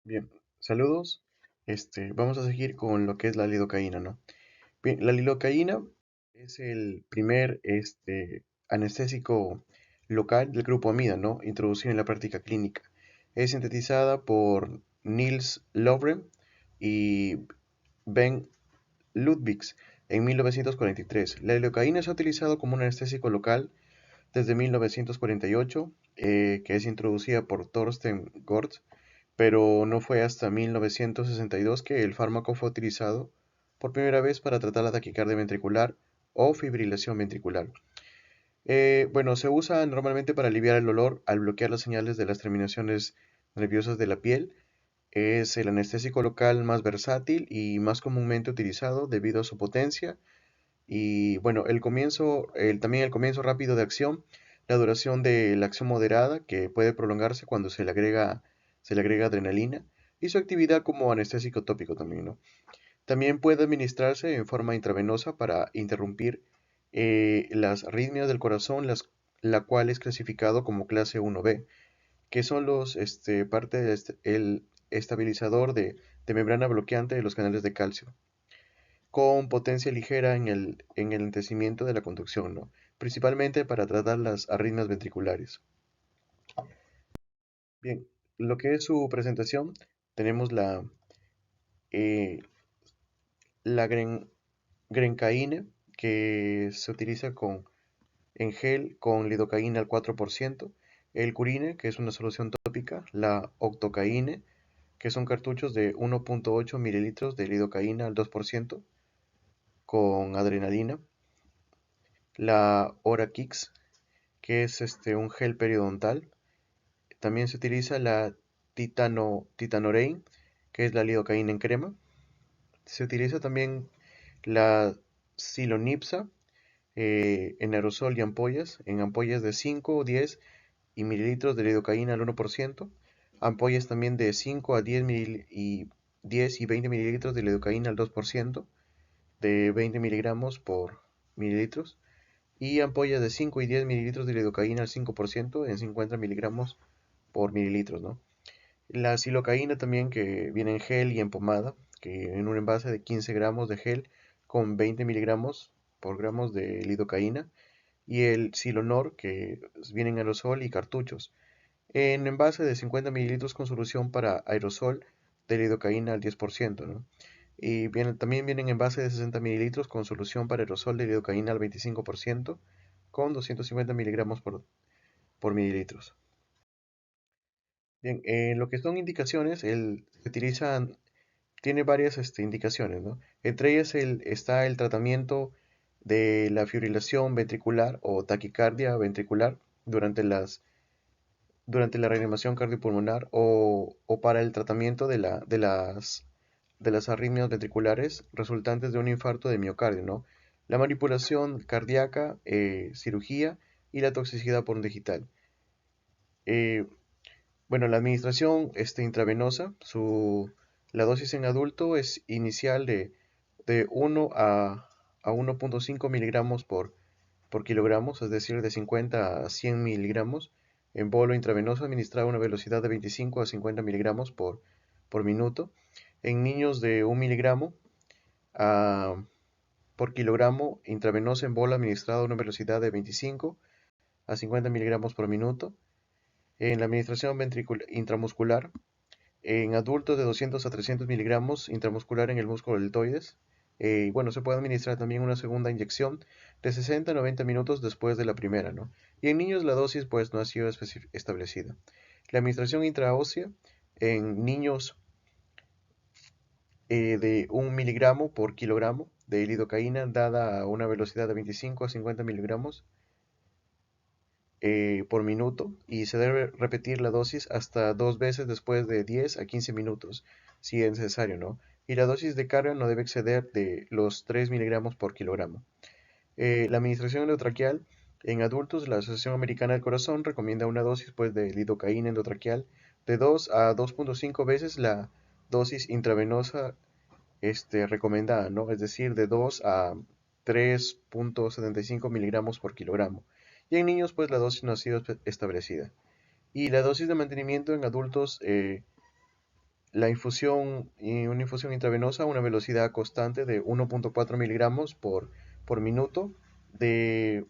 Bien, saludos. Vamos a seguir con lo que es la lidocaína, ¿no? Bien, la lidocaína es el primer anestésico local del grupo amida, ¿no? Introducido en la práctica clínica. Es sintetizada por Niels Lovren y Ben Ludvigs en 1943. La lidocaína se ha utilizado como un anestésico local desde 1948, que es introducida por Thorsten Gortz, pero no fue hasta 1962 que el fármaco fue utilizado por primera vez para tratar la taquicardia ventricular o fibrilación ventricular. Bueno, se usa normalmente para aliviar el dolor al bloquear las señales de las terminaciones nerviosas de la piel. Es el anestésico local más versátil y más comúnmente utilizado debido a su potencia y bueno, también el comienzo rápido de acción, la duración de la acción moderada, que puede prolongarse cuando se le agrega adrenalina, y su actividad como anestésico tópico también, ¿no? También puede administrarse en forma intravenosa para interrumpir las arritmias del corazón, la cual es clasificado como clase 1B, que son parte del estabilizador de membrana bloqueante de los canales de calcio con potencia ligera en el entecimiento de la conducción, ¿no? Principalmente para tratar las arritmias ventriculares. Bien, lo que es su presentación, tenemos eh, la grencaína, que se utiliza en gel con lidocaína al 4%, el curine, que es una solución tópica, la octocaína, que son cartuchos de 1.8 mililitros de lidocaína al 2% con adrenalina, la Orakix, que es un gel periodontal. También se utiliza la Titanorein, que es la lidocaína en crema. Se utiliza también la Silonipsa en aerosol y ampollas, en ampollas de 5 o 10 y mililitros de lidocaína al 1%, ampollas también de 5 a 10 y 20 mililitros de lidocaína al 2%, de 20 miligramos por mililitros, y ampollas de 5 y 10 mililitros de lidocaína al 5% en 50 miligramos por mililitros, ¿no? La silocaína también, que viene en gel y en pomada, que en un envase de 15 gramos de gel con 20 miligramos por gramos de lidocaína, y el silonor, que viene en aerosol y cartuchos, en envase de 50 mililitros con solución para aerosol de lidocaína al 10%, ¿no? Y también vienen en envase de 60 mililitros con solución para aerosol de lidocaína al 25%, con 250 miligramos por mililitros. Bien, en lo que son indicaciones, tiene varias indicaciones, ¿no? Entre ellas está el tratamiento de la fibrilación ventricular o taquicardia ventricular durante la reanimación cardiopulmonar o para el tratamiento de las arritmias ventriculares resultantes de un infarto de miocardio, ¿no? La manipulación cardíaca, cirugía y la toxicidad por un digital. Eh, Bueno, la administración intravenosa, la dosis en adulto es inicial de 1 a 1.5 miligramos por kilogramos, es decir, de 50 a 100 miligramos, en bolo intravenoso administrado a una velocidad de 25 a 50 miligramos por minuto. En niños de 1 miligramo por kilogramo intravenoso en bolo administrado a una velocidad de 25 a 50 miligramos por minuto. En la administración intramuscular, en adultos de 200 a 300 miligramos intramuscular en el músculo deltoides. Bueno, se puede administrar también una segunda inyección de 60 a 90 minutos después de la primera, ¿no? Y en niños la dosis pues no ha sido establecida. La administración intraósea en niños de 1 miligramo por kilogramo de lidocaína dada a una velocidad de 25 a 50 miligramos por minuto, y se debe repetir la dosis hasta 2 veces después de 10 a 15 minutos, si es necesario, ¿no? Y la dosis de carga no debe exceder de los 3 miligramos por kilogramo. La administración endotraqueal en adultos, la Asociación Americana del Corazón recomienda una dosis pues, de lidocaína endotraqueal de 2 a 2.5 veces la dosis intravenosa recomendada, ¿no? Es decir, de 2 a 3.75 miligramos por kilogramo. Y en niños, pues la dosis no ha sido establecida. Y la dosis de mantenimiento en adultos una infusión intravenosa a una velocidad constante de 1.4 miligramos por minuto, de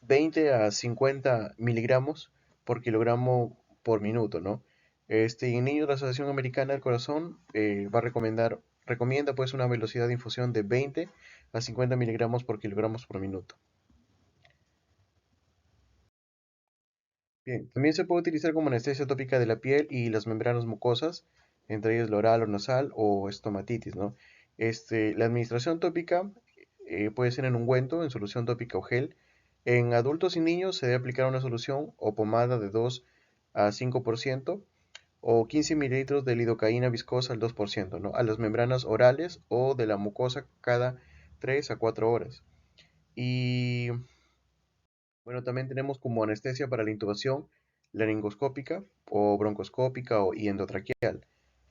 20 a 50 miligramos por kilogramo por minuto, ¿no? Y en niños la Asociación Americana del Corazón recomienda pues una velocidad de infusión de 20 a 50 miligramos por kilogramos por minuto. Bien, también se puede utilizar como anestesia tópica de la piel y las membranas mucosas, entre ellas la oral o nasal o estomatitis, ¿no? La administración tópica puede ser en ungüento, en solución tópica o gel. En adultos y niños se debe aplicar una solución o pomada de 2 a 5% o 15 mililitros de lidocaína viscosa al 2%, ¿no? A las membranas orales o de la mucosa cada 3 a 4 horas. Y bueno, también tenemos como anestesia para la intubación laringoscópica o broncoscópica y endotraqueal.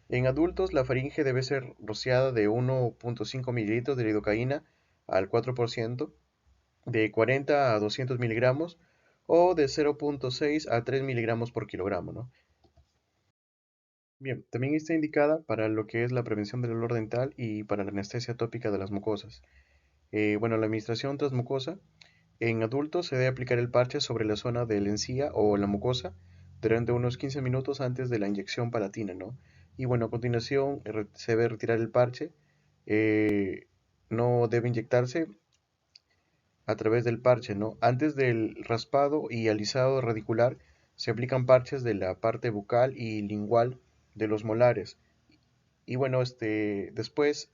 En adultos, la faringe debe ser rociada de 1.5 mililitros de lidocaína al 4%, de 40 a 200 miligramos o de 0.6 a 3 miligramos por kilogramo, ¿no? Bien, también está indicada para lo que es la prevención del dolor dental y para la anestesia tópica de las mucosas. Bueno, la administración transmucosa en adultos se debe aplicar el parche sobre la zona de la encía o la mucosa durante unos 15 minutos antes de la inyección palatina, ¿no? Y bueno, a continuación se debe retirar el parche. eh, no debe inyectarse a través del parche, ¿no? Antes del raspado y alisado radicular se aplican parches de la parte bucal y lingual de los molares. Y bueno, después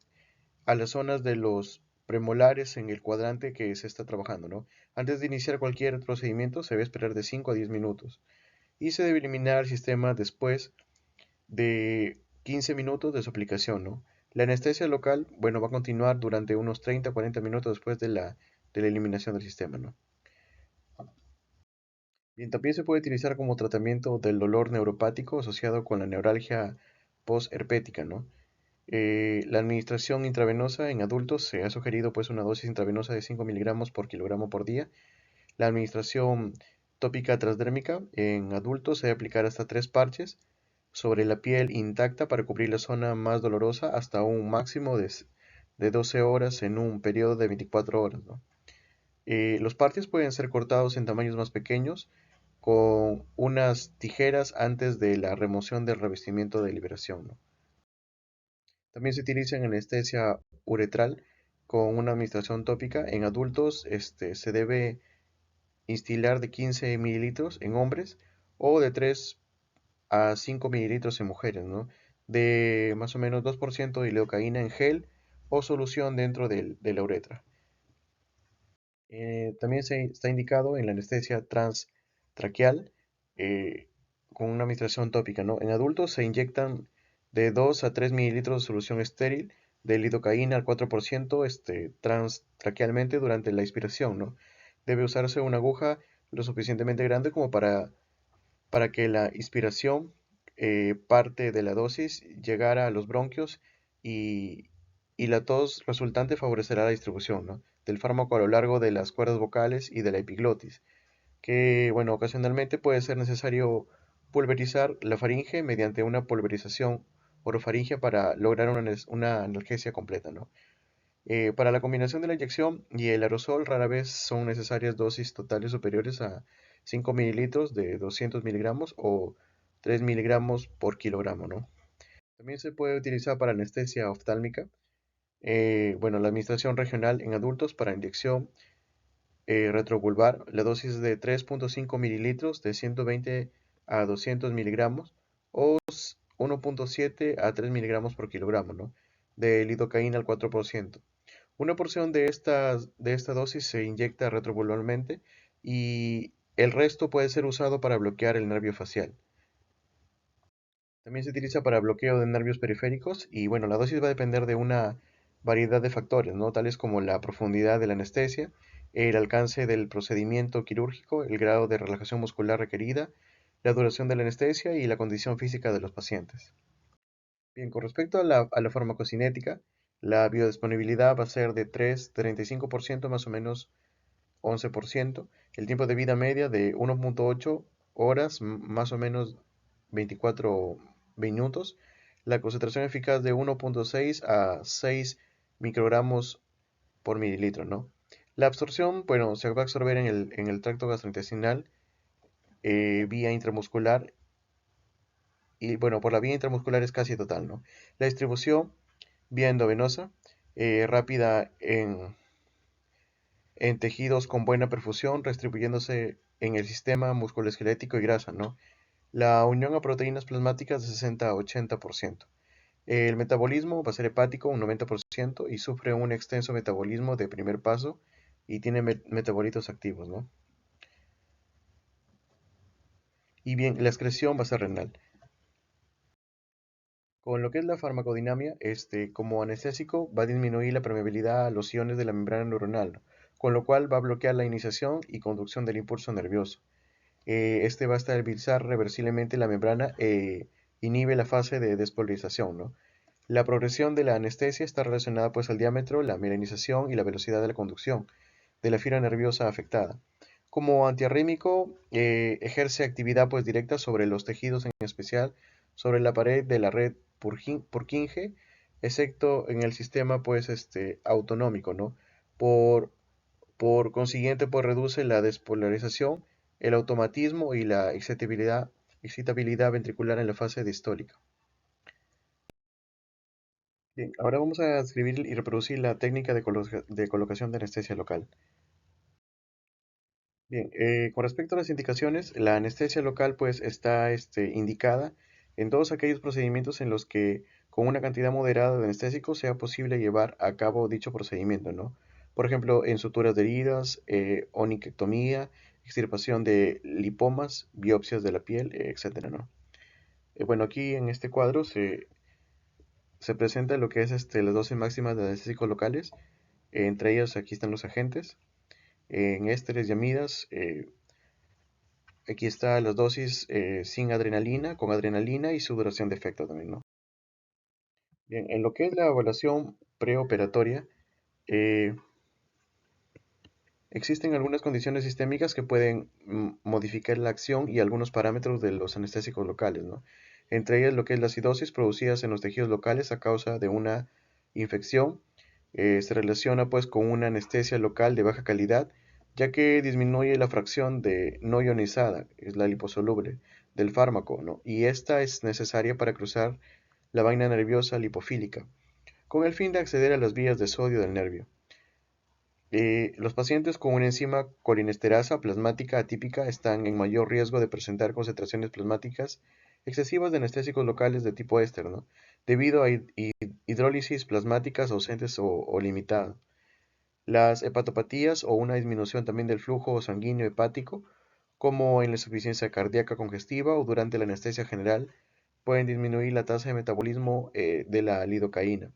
a las zonas de los premolares en el cuadrante que se está trabajando, ¿no? Antes de iniciar cualquier procedimiento se debe esperar de 5 a 10 minutos y se debe eliminar el sistema después de 15 minutos de su aplicación, ¿no? La anestesia local, bueno, va a continuar durante unos 30 a 40 minutos después de la eliminación del sistema, ¿no? Bien, también se puede utilizar como tratamiento del dolor neuropático asociado con la neuralgia postherpética, ¿no? La administración intravenosa en adultos se ha sugerido pues una dosis intravenosa de 5 miligramos por kilogramo por día. La administración tópica transdérmica en adultos se debe aplicar hasta 3 parches sobre la piel intacta para cubrir la zona más dolorosa hasta un máximo de 12 horas en un periodo de 24 horas, ¿no? Los parches pueden ser cortados en tamaños más pequeños con unas tijeras antes de la remoción del revestimiento de liberación, ¿no? También se utiliza en anestesia uretral con una administración tópica. En adultos, se debe instilar de 15 mililitros en hombres o de 3 a 5 mililitros en mujeres, ¿no? De más o menos 2% de lidocaína en gel o solución dentro de la uretra. También está indicado en la anestesia transtraqueal eh, con una administración tópica, ¿no? En adultos se inyectan de 2 a 3 mililitros de solución estéril de lidocaína al 4% transtraquealmente durante la inspiración, ¿no? Debe usarse una aguja lo suficientemente grande como para que la inspiración, parte de la dosis, llegara a los bronquios y, y la tos resultante favorecerá la distribución, ¿no? Del fármaco a lo largo de las cuerdas vocales y de la epiglotis, que, bueno, ocasionalmente puede ser necesario pulverizar la faringe mediante una pulverización orofaringea para lograr una analgesia completa, ¿no? Para la combinación de la inyección y el aerosol rara vez son necesarias dosis totales superiores a 5 mililitros de 200 miligramos o 3 miligramos por kilogramo, ¿no? También se puede utilizar para anestesia oftálmica. Bueno, la administración regional en adultos para inyección retrovulvar, la dosis es de 3.5 mililitros de 120 a 200 miligramos o 1.7 a 3 miligramos por kilogramo, ¿no? De lidocaína al 4%. Una porción de esta dosis se inyecta retrovulvarmente y el resto puede ser usado para bloquear el nervio facial. También se utiliza para bloqueo de nervios periféricos y bueno, la dosis va a depender de una variedad de factores, ¿no? Tales como la profundidad de la anestesia, el alcance del procedimiento quirúrgico, el grado de relajación muscular requerida, la duración de la anestesia y la condición física de los pacientes. Bien, con respecto a la farmacocinética, la biodisponibilidad va a ser de 35% más o menos 11%, el tiempo de vida media de 1.8 horas, más o menos 24 minutos, la concentración eficaz de 1.6 a 6 microgramos por mililitro, ¿no? La absorción, bueno, se va a absorber en el tracto gastrointestinal vía intramuscular y, bueno, por la vía intramuscular es casi total, ¿no? La distribución vía endovenosa, rápida en tejidos con buena perfusión, distribuyéndose en el sistema musculoesquelético y grasa, ¿no? La unión a proteínas plasmáticas de 60 a 80%. El metabolismo va a ser hepático, un 90%, y sufre un extenso metabolismo de primer paso y tiene metabolitos activos, ¿no? Y bien, la excreción va a ser renal. Con lo que es la farmacodinamia, como anestésico va a disminuir la permeabilidad a los iones de la membrana neuronal, ¿no? Con lo cual va a bloquear la iniciación y conducción del impulso nervioso. Este va a estabilizar reversiblemente la membrana e inhibe la fase de despolarización, ¿no? La progresión de la anestesia está relacionada pues al diámetro, la melanización y la velocidad de la conducción de la fibra nerviosa afectada. Como antiarrítmico, ejerce actividad pues directa sobre los tejidos, en especial sobre la pared de la red Purkinje, excepto en el sistema pues autonómico, ¿no? Por, por consiguiente pues reduce la despolarización, el automatismo y la excitabilidad ventricular en la fase distólica. Bien, ahora vamos a escribir y reproducir la técnica de colocación de anestesia local. Bien, con respecto a las indicaciones, la anestesia local pues está indicada en todos aquellos procedimientos en los que con una cantidad moderada de anestésico sea posible llevar a cabo dicho procedimiento, ¿no? Por ejemplo, en suturas de heridas, oniquectomía, extirpación de lipomas, biopsias de la piel, etcétera, ¿no? Bueno, aquí en este cuadro se presenta lo que es las dosis máximas de anestésicos locales. Entre ellas aquí están los agentes. En ésteres y amidas, aquí está las dosis sin adrenalina, con adrenalina y su duración de efecto también, ¿no? Bien, en lo que es la evaluación preoperatoria, eh, existen algunas condiciones sistémicas que pueden modificar la acción y algunos parámetros de los anestésicos locales, ¿no? Entre ellas lo que es la acidosis producidas en los tejidos locales a causa de una infección. Se relaciona pues con una anestesia local de baja calidad, ya que disminuye la fracción de no ionizada, es la liposoluble, del fármaco, ¿no? Y esta es necesaria para cruzar la vaina nerviosa lipofílica, con el fin de acceder a las vías de sodio del nervio. Los pacientes con una enzima colinesterasa plasmática atípica están en mayor riesgo de presentar concentraciones plasmáticas excesivas de anestésicos locales de tipo éster, ¿no? Debido a hidrólisis plasmáticas ausentes o limitadas. Las hepatopatías o una disminución también del flujo sanguíneo hepático, como en la insuficiencia cardíaca congestiva o durante la anestesia general, pueden disminuir la tasa de metabolismo de la lidocaína.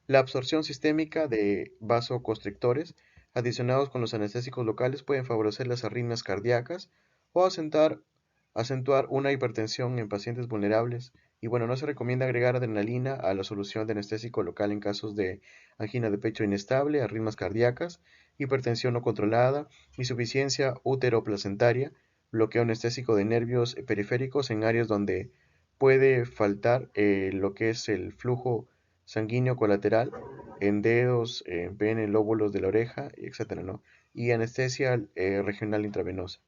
La absorción sistémica de vasoconstrictores adicionados con los anestésicos locales pueden favorecer las arritmias cardíacas o acentuar una hipertensión en pacientes vulnerables. Y bueno, no se recomienda agregar adrenalina a la solución de anestésico local en casos de angina de pecho inestable, arritmias cardíacas, hipertensión no controlada, insuficiencia útero-placentaria, bloqueo anestésico de nervios periféricos en áreas donde puede faltar lo que es el flujo sanguíneo colateral en dedos, en pene, lóbulos de la oreja, etcétera, ¿no? Y anestesia regional intravenosa.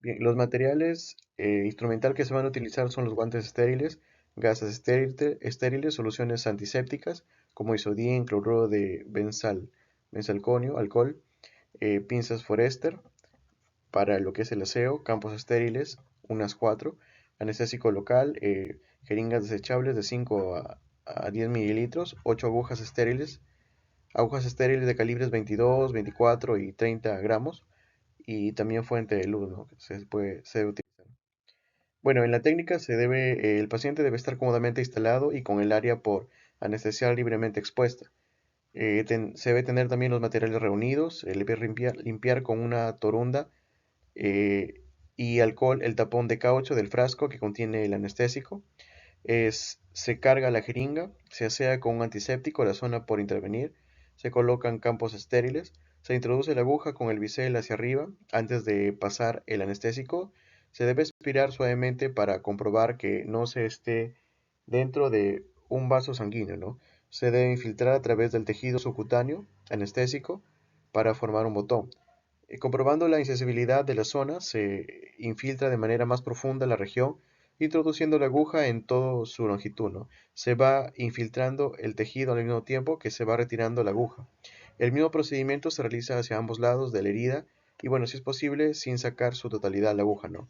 Bien, los materiales instrumental que se van a utilizar son los guantes estériles, gasas estériles, soluciones antisépticas como isodín, cloruro de benzalconio, alcohol, pinzas Forester para lo que es el aseo, campos estériles, unas 4, anestésico local, jeringas desechables de 5 a 10 mililitros, 8 agujas estériles de calibres 22, 24 y 30 gramos, y también fuente de luz, ¿no? Que se debe utilizar. Bueno, en la técnica el paciente debe estar cómodamente instalado y con el área por anestesiar libremente expuesta. Se debe tener también los materiales reunidos, debe limpiar con una torunda eh, y alcohol el tapón de caucho del frasco que contiene el anestésico. Se carga la jeringa, se asea con un antiséptico la zona por intervenir, se colocan campos estériles, se introduce la aguja con el bisel hacia arriba antes de pasar el anestésico, se debe aspirar suavemente para comprobar que no se esté dentro de un vaso sanguíneo, ¿no? Se debe infiltrar a través del tejido subcutáneo anestésico para formar un botón. Comprobando la insensibilidad de la zona, se infiltra de manera más profunda la región, introduciendo la aguja en toda su longitud, ¿no? Se va infiltrando el tejido al mismo tiempo que se va retirando la aguja. El mismo procedimiento se realiza hacia ambos lados de la herida y, bueno, si es posible, sin sacar su totalidad la aguja, ¿no?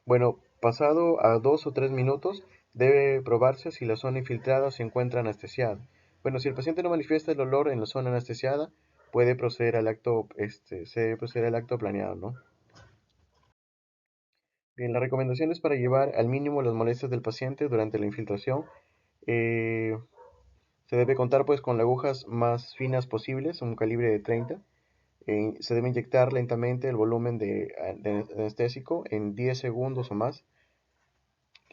Bueno, pasado a 2 o 3 minutos, debe probarse si la zona infiltrada se encuentra anestesiada. Bueno, si el paciente no manifiesta el dolor en la zona anestesiada, puede proceder al acto, se debe proceder al acto planeado, ¿no? Bien, las recomendaciones para llevar al mínimo las molestias del paciente durante la infiltración. eh, Se debe contar pues con las agujas más finas posibles, un calibre de 30. Se debe inyectar lentamente el volumen de anestésico en 10 segundos o más.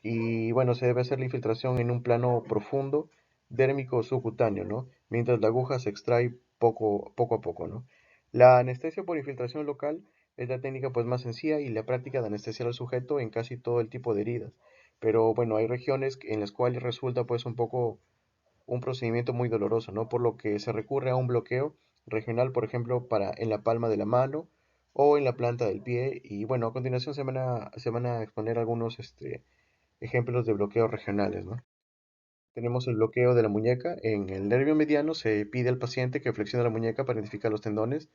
Y bueno, se debe hacer la infiltración en un plano profundo, dérmico subcutáneo, ¿no? Mientras la aguja se extrae poco a poco, ¿no? La anestesia por infiltración local es la técnica pues más sencilla y la práctica de anestesiar al sujeto en casi todo el tipo de heridas. Pero bueno, hay regiones en las cuales resulta pues un procedimiento muy doloroso, ¿no? Por lo que se recurre a un bloqueo regional, por ejemplo, en la palma de la mano o en la planta del pie. Y bueno, a continuación se van a exponer algunos ejemplos de bloqueos regionales, ¿no? Tenemos el bloqueo de la muñeca. En el nervio mediano se pide al paciente que flexione la muñeca para identificar los tendones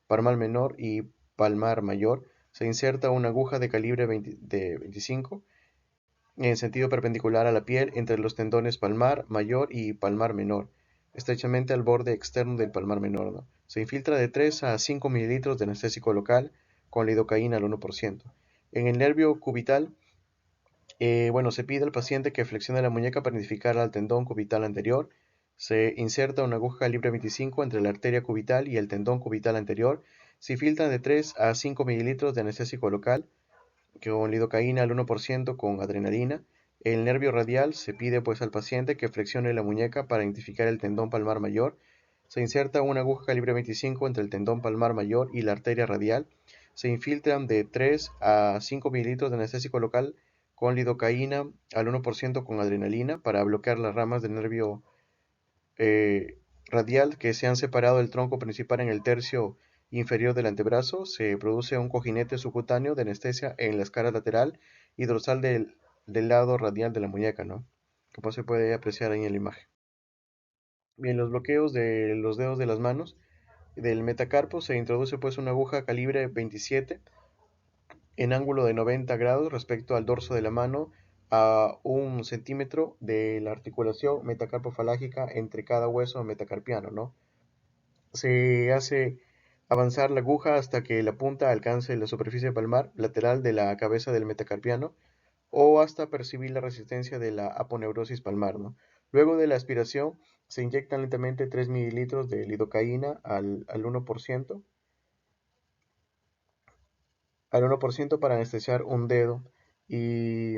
palmar menor y palmar mayor. Se inserta una aguja de calibre 25 en sentido perpendicular a la piel entre los tendones palmar mayor y palmar menor, estrechamente al borde externo del palmar menor, ¿no? Se infiltra de 3 a 5 mililitros de anestésico local con lidocaína al 1%. En el nervio cubital, bueno, se pide al paciente que flexione la muñeca para identificar al tendón cubital anterior. Se inserta una aguja calibre 25 entre la arteria cubital y el tendón cubital anterior. Se infiltra de 3 a 5 mililitros de anestésico local con lidocaína al 1% con adrenalina. El nervio radial se pide pues al paciente que flexione la muñeca para identificar el tendón palmar mayor. Se inserta una aguja calibre 25 entre el tendón palmar mayor y la arteria radial. Se infiltran de 3 a 5 mililitros de anestésico local con lidocaína al 1% con adrenalina para bloquear las ramas del nervio eh, radial que se han separado del tronco principal en el tercio inferior del antebrazo. Se produce un cojinete subcutáneo de anestesia en la escala lateral y dorsal del lado radial de la muñeca, ¿no? Como se puede apreciar ahí en la imagen. Bien, los bloqueos de los dedos de las manos. Del metacarpo se introduce pues una aguja calibre 27 en ángulo de 90 grados respecto al dorso de la mano a 1 centímetro de la articulación metacarpofalágica entre cada hueso metacarpiano, ¿no? Se hace avanzar la aguja hasta que la punta alcance la superficie palmar lateral de la cabeza del metacarpiano o hasta percibir la resistencia de la aponeurosis palmar, ¿no? Luego de la aspiración, se inyectan lentamente 3 mililitros de lidocaína al 1%, para anestesiar un dedo y,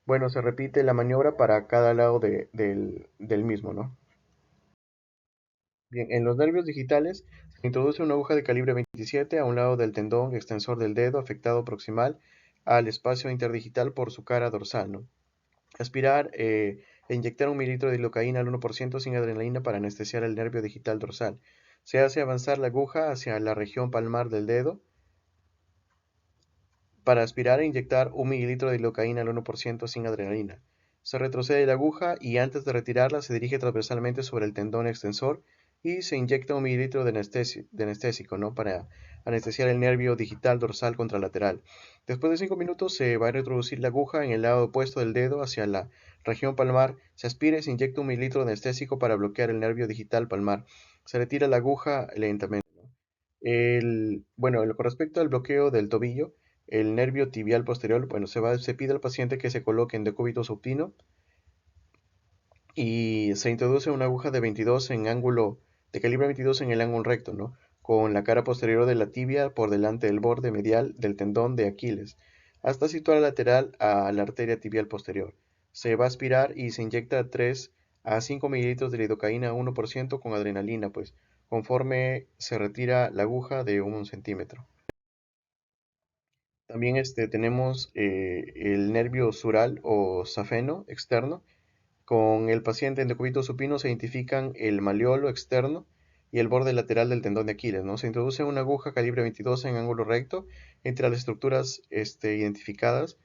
bueno, se repite la maniobra para cada lado del mismo, ¿no? Bien, en los nervios digitales se introduce una aguja de calibre 27 a un lado del tendón extensor del dedo afectado proximal al espacio interdigital por su cara dorsal, ¿no? Aspirar e inyectar 1 mililitro de lidocaína al 1% sin adrenalina para anestesiar el nervio digital dorsal. Se hace avanzar la aguja hacia la región palmar del dedo para aspirar e inyectar 1 mililitro de lidocaína al 1% sin adrenalina. Se retrocede la aguja y antes de retirarla se dirige transversalmente sobre el tendón extensor y se inyecta 1 mililitro de anestésico, ¿no? Para anestesiar el nervio digital dorsal contralateral. Después de 5 minutos se va a reintroducir la aguja en el lado opuesto del dedo hacia la región palmar. Se aspira y se inyecta 1 mililitro de anestésico para bloquear el nervio digital palmar. Se retira la aguja lentamente. Bueno, con respecto al bloqueo del tobillo, el nervio tibial posterior, bueno, se pide al paciente que se coloque en decúbito supino y se introduce una aguja de calibre 22 en el ángulo recto, ¿no? Con la cara posterior de la tibia por delante del borde medial del tendón de Aquiles, hasta situar lateral a la arteria tibial posterior. Se va a aspirar y se inyecta 3 a 5 mililitros de lidocaína 1% con adrenalina, pues, conforme se retira la aguja de 1 centímetro. También tenemos el nervio sural o safeno externo. Con el paciente en decúbito supino se identifican el maleolo externo y el borde lateral del tendón de Aquiles, ¿no? Se introduce una aguja calibre 22 en ángulo recto entre las estructuras identificadas.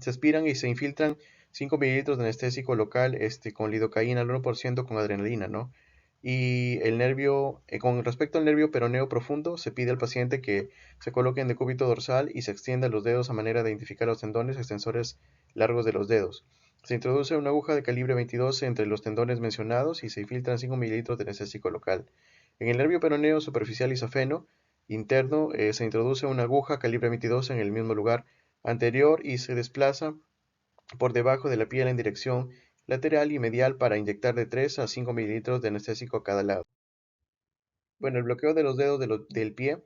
Se aspiran y se infiltran 5 mililitros de anestésico local con lidocaína al 1% con adrenalina, ¿no? Y el nervio, con respecto al nervio peroneo profundo, se pide al paciente que se coloque en decúbito dorsal y se extienda los dedos a manera de identificar los tendones extensores largos de los dedos. Se introduce una aguja de calibre 22 entre los tendones mencionados y se infiltran 5 mililitros de anestésico local. En el nervio peroneo superficial y safeno interno se introduce una aguja calibre 22 en el mismo lugar anterior y se desplaza por debajo de la piel en dirección lateral y medial para inyectar de 3 a 5 mililitros de anestésico a cada lado. Bueno, el bloqueo de los dedos del pie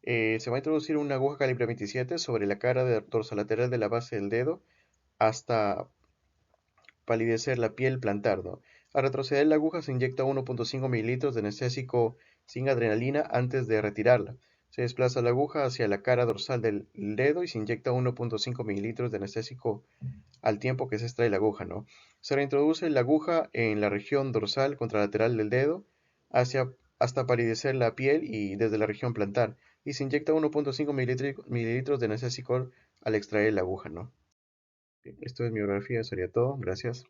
se va a introducir una aguja calibre 27 sobre la cara dorsolateral de la base del dedo hasta palidecer la piel plantar, ¿no? Al retroceder la aguja se inyecta 1.5 mililitros de anestésico sin adrenalina antes de retirarla. Se desplaza la aguja hacia la cara dorsal del dedo y se inyecta 1.5 mililitros de anestésico al tiempo que se extrae la aguja, ¿no? Se reintroduce la aguja en la región dorsal contralateral del dedo hasta palidecer la piel y desde la región plantar y se inyecta 1.5 mililitros de anestésico al extraer la aguja, ¿no? Bien, esto es mi biografía, sería todo. Gracias.